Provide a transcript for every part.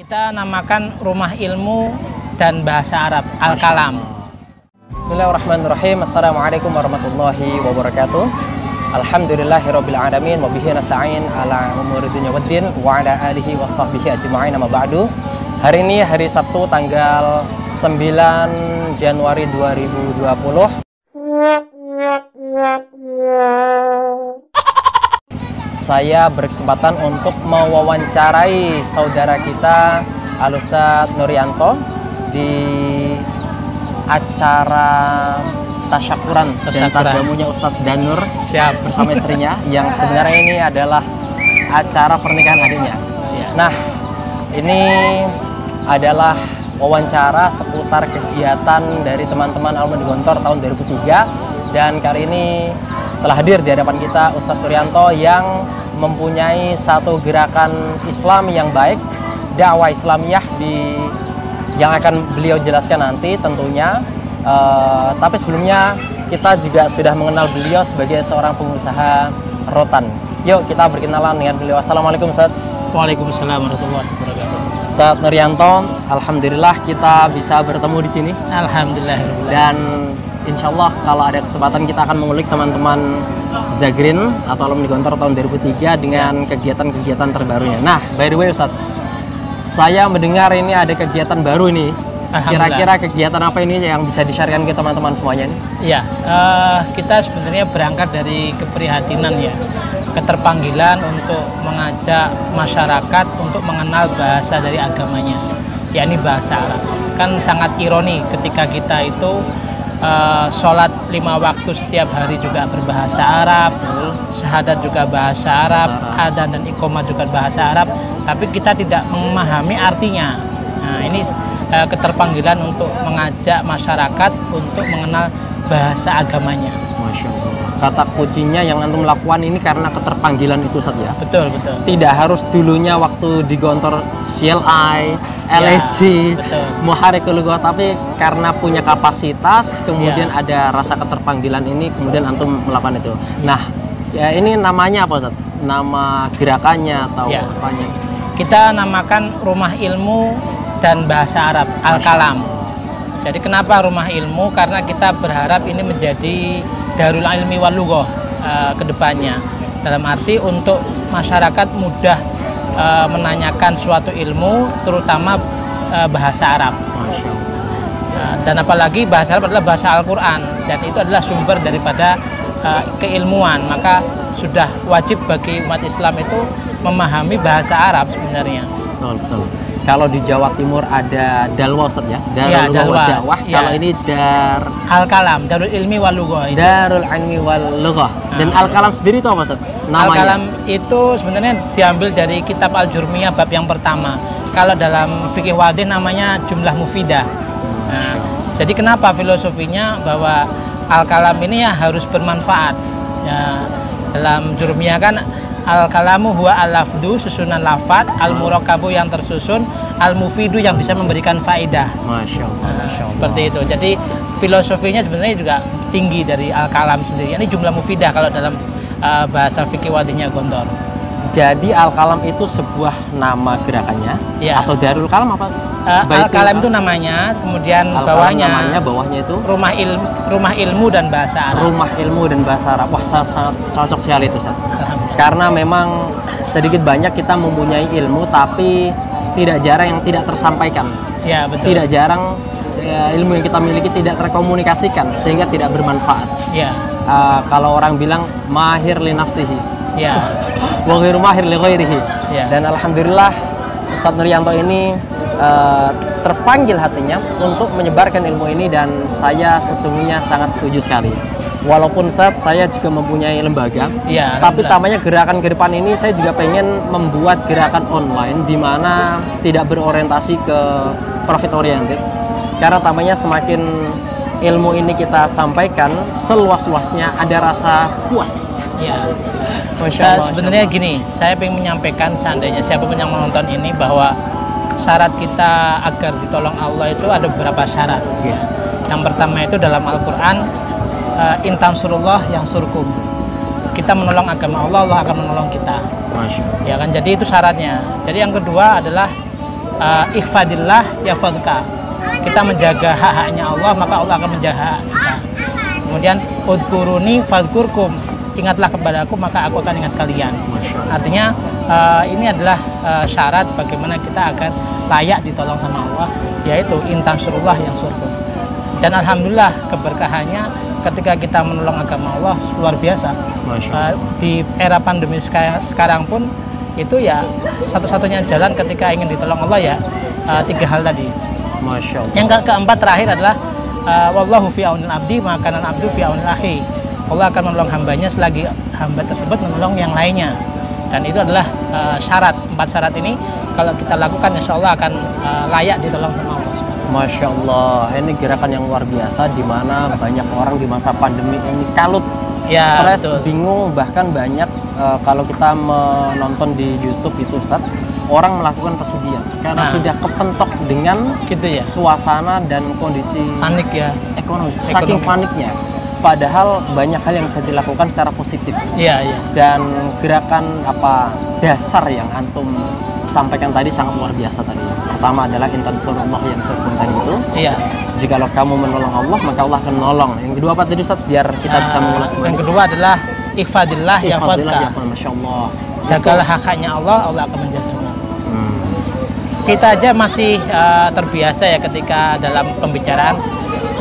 Kita namakan rumah ilmu dan bahasa Arab, Al-Kalam. Bismillahirrahmanirrahim. Assalamualaikum warahmatullahi wabarakatuh. Alhamdulillahirabbil alamin wa bihi nasta'in ala umuri dunya waddin wa ala alihi washabbihi ajma'in amma ba'du. Hari ini hari Sabtu tanggal 9 Januari 2020. Saya berkesempatan untuk mewawancarai saudara kita Al-Ustadz Nuryanto di acara tasyakuran dan tajamunya Ustadz Danur bersama istrinya yang sebenarnya ini adalah acara pernikahan adiknya. Nah, ini adalah wawancara seputar kegiatan dari teman-teman Alumni Gontor tahun 2003, dan kali ini telah hadir di hadapan kita Ustadz Nuryanto yang mempunyai satu gerakan Islam yang baik, dakwah Islamiyah yang akan beliau jelaskan nanti tentunya. Tapi sebelumnya kita juga sudah mengenal beliau sebagai seorang pengusaha rotan. Yuk kita berkenalan dengan beliau. Assalamualaikum Ustadz. Waalaikumsalam warahmatullahi wabarakatuh. Ustadz Nuryanto, alhamdulillah kita bisa bertemu di sini. Alhamdulillah. Dan insya Allah kalau ada kesempatan kita akan mengulik teman-teman Zagrin atau Alumni Gontor tahun 2003 dengan kegiatan-kegiatan terbarunya. Nah, by the way Ustadz, saya mendengar ini ada kegiatan baru ini. Kira-kira kegiatan apa ini yang bisa di-sharekan ke teman-teman semuanya? Iya, kita sebenarnya berangkat dari keprihatinan ya, keterpanggilan untuk mengajak masyarakat untuk mengenal bahasa dari agamanya, yakni bahasa Arab. Kan sangat ironi ketika kita itu sholat 5 waktu setiap hari juga berbahasa Arab, syahadat juga bahasa Arab, adzan dan iqamah juga bahasa Arab, tapi kita tidak memahami artinya. Nah, ini keterpanggilan untuk mengajak masyarakat untuk mengenal bahasa agamanya. Masya Allah. Kata kuncinya yang antum lakukan ini karena keterpanggilan itu Ustadz ya? Betul, betul. Tidak harus dulunya waktu di Gontor CLI, LSC, Muharrikul Lughat, tapi karena punya kapasitas, kemudian ada rasa keterpanggilan ini, kemudian antum melakukan itu. Nah, ya ini namanya apa Ustadz? Nama gerakannya atau apanya? Kita namakan rumah ilmu dan bahasa Arab, Al-Kalam. Jadi kenapa rumah ilmu? Karena kita berharap ini menjadi Darul Ilmi wal Lughah ke depannya. Dalam arti untuk masyarakat mudah menanyakan suatu ilmu, terutama bahasa Arab. Dan apalagi bahasa Arab adalah bahasa Al-Quran, dan itu adalah sumber daripada keilmuan. Maka sudah wajib bagi umat Islam itu memahami bahasa Arab sebenarnya. Betul. Kalau di Jawa Timur ada Dalwa Ustadz ya, Darul Dakwah. Kalau ini Al-Kalam, Darul Ilmi wal Lughah. Darul Ilmi wal Lughah. Dan Al-Kalam sendiri itu apa Ustadz? Al-Kalam itu sebenarnya diambil dari kitab Al-Jurmiyah bab yang pertama. Kalau dalam fikih wadih namanya jumlah mufidah. Nah, jadi kenapa filosofinya bahwa Al-Kalam ini ya harus bermanfaat. Ya, dalam Jurmiyah kan Al-kalamu huwa al-lafdu, susunan lafad, al-murakabu yang tersusun, al-mufidu yang bisa memberikan faedah. Masya Allah. Seperti itu. Jadi filosofinya sebenarnya juga tinggi dari Al-Kalam sendiri. Ini jumlah mufidah kalau dalam bahasa fikih wadihnya Gontor. Jadi Al-Kalam itu sebuah nama gerakannya atau Darul Kalam apa? Al-Kalam itu namanya, kemudian bawahnya itu rumah ilmu dan bahasa Arab. Rumah ilmu dan bahasa Arab. Wah, sangat cocok sekali itu Ustaz. Karena memang sedikit banyak kita mempunyai ilmu tapi tidak jarang yang tidak tersampaikan. Ya, betul. Tidak jarang ilmu yang kita miliki tidak terkomunikasikan sehingga tidak bermanfaat. Ya. Kalau orang bilang mahir li nafsihi. Ya. Wa ghairu mahir li ghairihi. Ya. Dan alhamdulillah Ustadz Nuryanto ini terpanggil hatinya untuk menyebarkan ilmu ini, dan saya sesungguhnya sangat setuju sekali. Walaupun Ustadz saya juga mempunyai lembaga, tapi tamanya gerakan ke depan ini saya juga pengen membuat gerakan online di mana tidak berorientasi ke profit oriented. Karena tamanya semakin ilmu ini kita sampaikan seluas-luasnya ada rasa puas. Ya. Sebenarnya gini, saya ingin menyampaikan seandainya siapapun yang menonton ini bahwa syarat kita agar ditolong Allah itu ada beberapa syarat. Yang pertama itu dalam Al-Quran, intan surullah yang surkum. Kita menolong agama Allah, Allah akan menolong kita. Ya kan, jadi itu syaratnya. Jadi yang kedua adalah ihfadillah yahfadzuka. Kita menjaga hak-haknya Allah, maka Allah akan menjaga hak kita. Kemudian udkuruni fadkurkum, ingatlah kepadaku maka aku akan ingat kalian. Artinya ini adalah syarat bagaimana kita akan layak ditolong sama Allah, yaitu intansurullah yang surkum. Dan alhamdulillah keberkahannya ketika kita menolong agama Allah luar biasa. Di era pandemi sekarang pun itu ya satu-satunya jalan ketika ingin ditolong Allah ya 3 hal tadi. Masya Allah. Yang keempat terakhir adalah wallahu fi aunil abdi makanan abdu fi aunil akhi. Allah akan menolong hambanya selagi hamba tersebut menolong yang lainnya. Dan itu adalah syarat. 4 syarat ini kalau kita lakukan insya Allah akan layak ditolong sama Allah. Masya Allah, ini gerakan yang luar biasa di mana banyak orang di masa pandemi ini kalut, ya, stres, betul. Bingung, bahkan banyak kalau kita menonton di YouTube itu Ustaz, orang melakukan pesugihan karena sudah kepentok dengan gitu ya, suasana dan kondisi panik ya, ekonomi. Saking paniknya, padahal banyak hal yang bisa dilakukan secara positif. Iya. Dan gerakan dasar yang antum sampaikan tadi sangat luar biasa tadi. Pertama adalah intansurullah yang surkum tadi itu. Iya. Jikalau kamu menolong Allah, maka Allah akan menolong. Yang kedua apa tadi Ustaz? Biar kita bisa mengulas. Yang kedua adalah ihfadillah yahfadzuka. Masya Allah. Jagalah hak-haknya Allah, Allah akan menjagamu. Kita aja masih terbiasa ya ketika dalam pembicaraan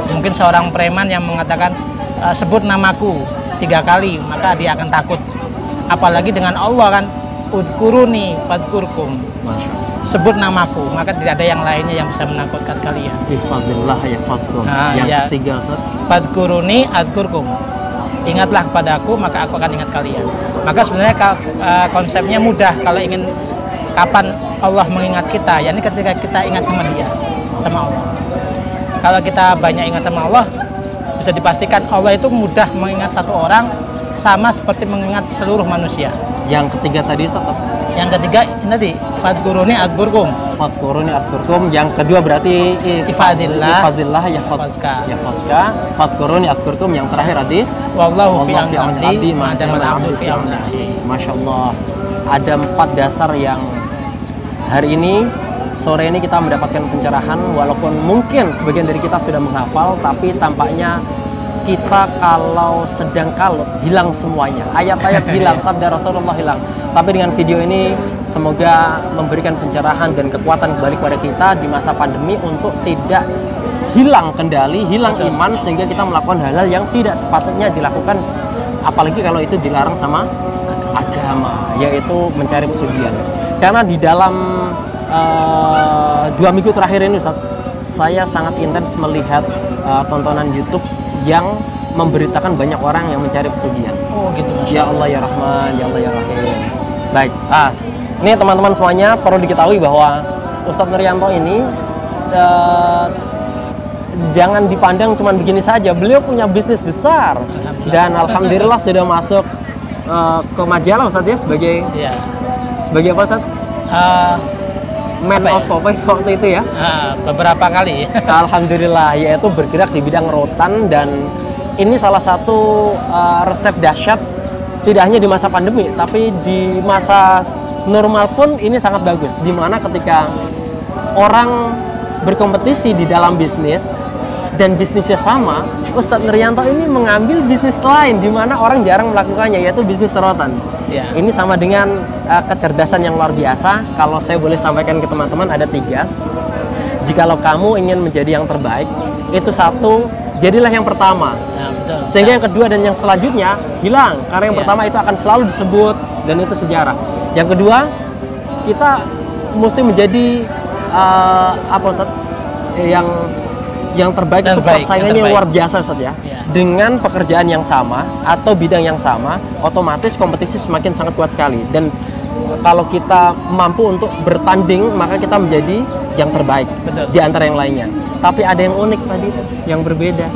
mungkin seorang preman yang mengatakan sebut namaku 3 kali maka dia akan takut. Apalagi dengan Allah kan, udkuruni fadkurkum. Sebut namaku maka tidak ada yang lainnya yang bisa menakutkan kalian. Ihfazillah yahfazkum. Yang ketiga Ustaz, fadkuruni adkurkum. Ingatlah kepadaku maka aku akan ingat kalian. Maka sebenarnya konsepnya mudah kalau ingin kapan Allah mengingat kita, yakni ketika kita ingat sama Dia, sama Allah. Kalau kita banyak ingat sama Allah, bisa dipastikan Allah itu mudah mengingat satu orang sama seperti mengingat seluruh manusia. Yang ketiga tadi Ustaz? Yang ketiga ini tadi fadkuruni adkurkum. Fadkuruni adkurkum. Yang kedua berarti ihfazillah yahfazka. Fadkuruni adkurkum. Yang terakhir tadi wallahu fi auni abdi fi auni. Masya Allah, ada 4 dasar yang hari ini sore ini kita mendapatkan pencerahan. Walaupun mungkin sebagian dari kita sudah menghafal, tapi tampaknya kita kalau sedang kalut hilang semuanya, ayat-ayat hilang, sabda Rasulullah hilang. Tapi dengan video ini semoga memberikan pencerahan dan kekuatan kembali kepada kita di masa pandemi untuk tidak hilang kendali, hilang iman, sehingga kita melakukan hal-hal yang tidak sepatutnya dilakukan, apalagi kalau itu dilarang sama agama, yaitu mencari pesugihan. Karena di dalam 2 minggu terakhir ini Ustaz, saya sangat intens melihat tontonan YouTube yang memberitakan banyak orang yang mencari pesugihan. Oh gitu. Ya Allah ya Rahman, ya Allah ya Rahim. Baik. Ini teman-teman semuanya perlu diketahui bahwa Ustadz Nuryanto ini jangan dipandang cuma begini saja. Beliau punya bisnis besar dan alhamdulillah sudah masuk ke majalah Ustadz ya sebagai apa Ustadz? Man of waktu itu ya? Beberapa kali. Alhamdulillah, yaitu bergerak di bidang rotan, dan ini salah satu resep dahsyat tidak hanya di masa pandemi, tapi di masa normal pun ini sangat bagus. Dimana ketika orang berkompetisi di dalam bisnis dan bisnisnya sama, Ustadz Nuryanto ini mengambil bisnis lain di mana orang jarang melakukannya, yaitu bisnis rotan. Ya. Ini sama dengan kecerdasan yang luar biasa. Kalau saya boleh sampaikan ke teman-teman, ada 3. Jikalau kamu ingin menjadi yang terbaik, itu 1, jadilah yang pertama. Ya, betul. Sehingga yang kedua dan yang selanjutnya hilang, karena yang pertama itu akan selalu disebut dan itu sejarah. Yang kedua, kita mesti menjadi apa Ustaz? Yang terbaik itu persaingannya luar biasa Ustaz ya. Dengan pekerjaan yang sama atau bidang yang sama, otomatis kompetisi semakin sangat kuat sekali. Dan kalau kita mampu untuk bertanding, maka kita menjadi yang terbaik di antara yang lainnya. Tapi ada yang unik tadi, yang berbeda.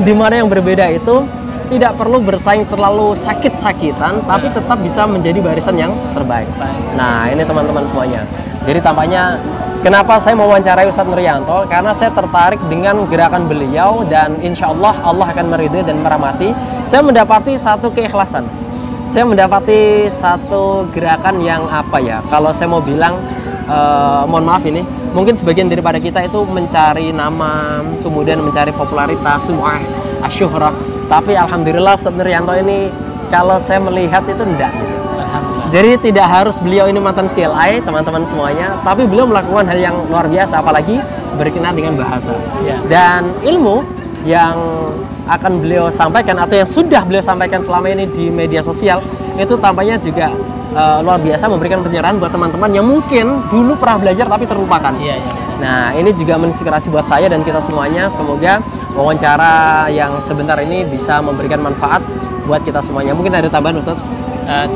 Di mana yang berbeda itu tidak perlu bersaing terlalu sakit-sakitan, tapi tetap bisa menjadi barisan yang terbaik. Nah, ini teman-teman semuanya. Jadi tampaknya kenapa saya mau wawancarai Ustadz Nuryanto? Karena saya tertarik dengan gerakan beliau dan insya Allah Allah akan meridhai dan merahmati. Saya mendapati satu keikhlasan. Saya mendapati satu gerakan yang apa ya? Kalau saya mau bilang mohon maaf ini, mungkin sebagian daripada kita itu mencari nama, kemudian mencari popularitas, semua asyuhrah. Tapi alhamdulillah Ustadz Nuryanto ini kalau saya melihat itu enggak. Jadi tidak harus beliau ini mantan CLI, teman-teman semuanya, tapi beliau melakukan hal yang luar biasa, apalagi berkenaan dengan bahasa. Dan ilmu yang akan beliau sampaikan atau yang sudah beliau sampaikan selama ini di media sosial itu tampaknya juga luar biasa, memberikan pencerahan buat teman-teman yang mungkin dulu pernah belajar tapi terlupakan. Nah, ini juga menginspirasi buat saya dan kita semuanya. Semoga wawancara yang sebentar ini bisa memberikan manfaat buat kita semuanya. Mungkin ada tambahan, Ustadz?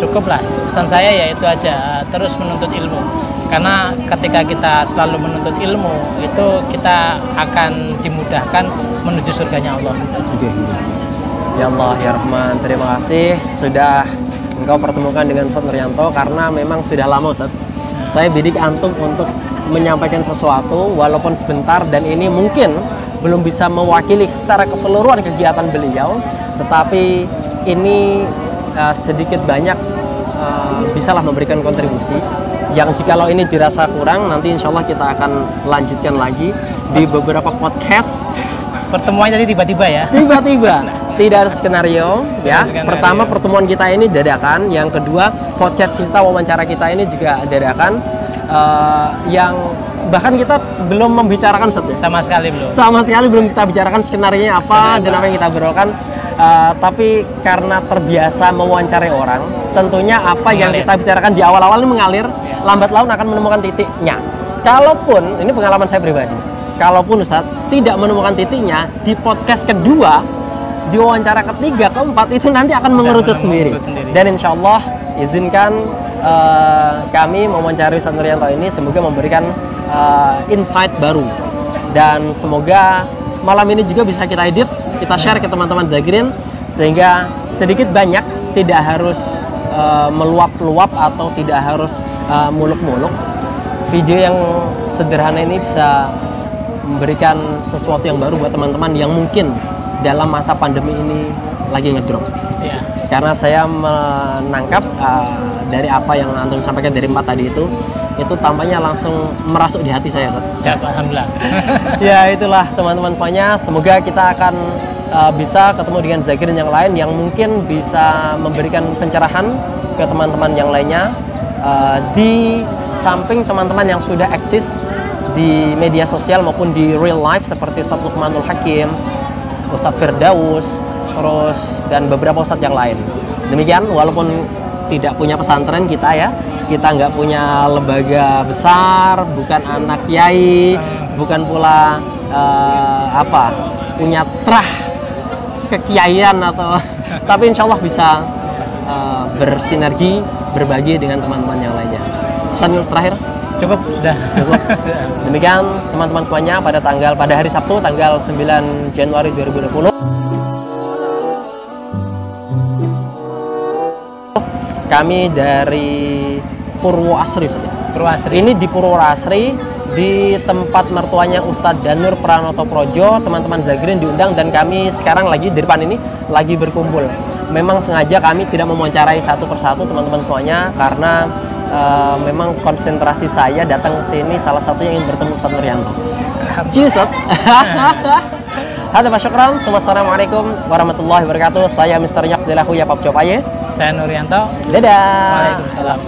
Cukup lah, pesan saya ya itu aja, terus menuntut ilmu. Karena ketika kita selalu menuntut ilmu, itu kita akan dimudahkan menuju surganya Allah. Ya Allah, ya Rahman, terima kasih sudah engkau pertemukan dengan Ustadz Nuryanto, karena memang sudah lama Ustadz saya bidik antum untuk menyampaikan sesuatu walaupun sebentar, dan ini mungkin belum bisa mewakili secara keseluruhan kegiatan beliau, tetapi ini sedikit banyak bisalah memberikan kontribusi yang jikalau ini dirasa kurang, nanti insya Allah kita akan lanjutkan lagi di beberapa podcast. Pertemuan tadi tiba-tiba ya? Tiba-tiba, tidak ada skenario ya. Pertama, pertemuan kita ini dadakan. Yang kedua, podcast kita, wawancara kita ini juga dadakan. Yang bahkan kita belum membicarakan sama sekali belum. Sama sekali belum kita bicarakan skenario apa dan apa yang kita berlakukan. Tapi karena terbiasa mewawancarai orang, tentunya apa yang kita bicarakan di awal-awal ini mengalir, lambat laun akan menemukan titiknya. Kalaupun, ini pengalaman saya pribadi, kalaupun Ustadz tidak menemukan titiknya, di podcast kedua, di wawancara ketiga, keempat, itu nanti akan mengerucut sendiri. Dan insya Allah, izinkan kami mewawancari Ustadz Nuryanto ini, semoga memberikan insight baru. Dan semoga malam ini juga bisa kita edit, kita share ke teman-teman Zakirin, sehingga sedikit banyak tidak harus meluap-luap atau tidak harus muluk-muluk. Video yang sederhana ini bisa memberikan sesuatu yang baru buat teman-teman yang mungkin dalam masa pandemi ini lagi ngedrop. Karena saya menangkap dari apa yang antum sampaikan dari 4 tadi itu tampaknya langsung merasuk di hati saya. Siap, alhamdulillah. Ya itulah teman-teman semuanya, semoga kita akan bisa ketemu dengan Zakirin yang lain yang mungkin bisa memberikan pencerahan ke teman-teman yang lainnya, di samping teman-teman yang sudah eksis di media sosial maupun di real life seperti Ustadz Luqmanul Hakim, Ustadz Firdaus, terus dan beberapa ustadz yang lain. Demikian, walaupun tidak punya pesantren kita ya, kita nggak punya lembaga besar, bukan anak kiai, bukan pula punya terah kekiaian atau tapi insya Allah bisa bersinergi, berbagi dengan teman-teman yang lainnya. Pesan terakhir? Cukup, sudah. Cukup. Demikian teman-teman semuanya, pada hari Sabtu tanggal 9 Januari 2020 kami dari Purwoasri, Purwoasri. Ini di Purwoasri, di tempat mertuanya Ustadz Danur Pranoto Projo. Teman-teman Zakirin diundang dan kami sekarang lagi di depan ini lagi berkumpul. Memang sengaja kami tidak mewawancarai satu persatu teman-teman semuanya, karena memang konsentrasi saya datang ke sini salah satunya ingin bertemu Ustadz Nuryanto. Cheers, Ustadz. Hada syukran. Wassalamualaikum warahmatullahi wabarakatuh. Saya Mr. Nyoks Delahu ya Pap Copaye. Saya Nuryanto. Dadah. Waalaikumsalam.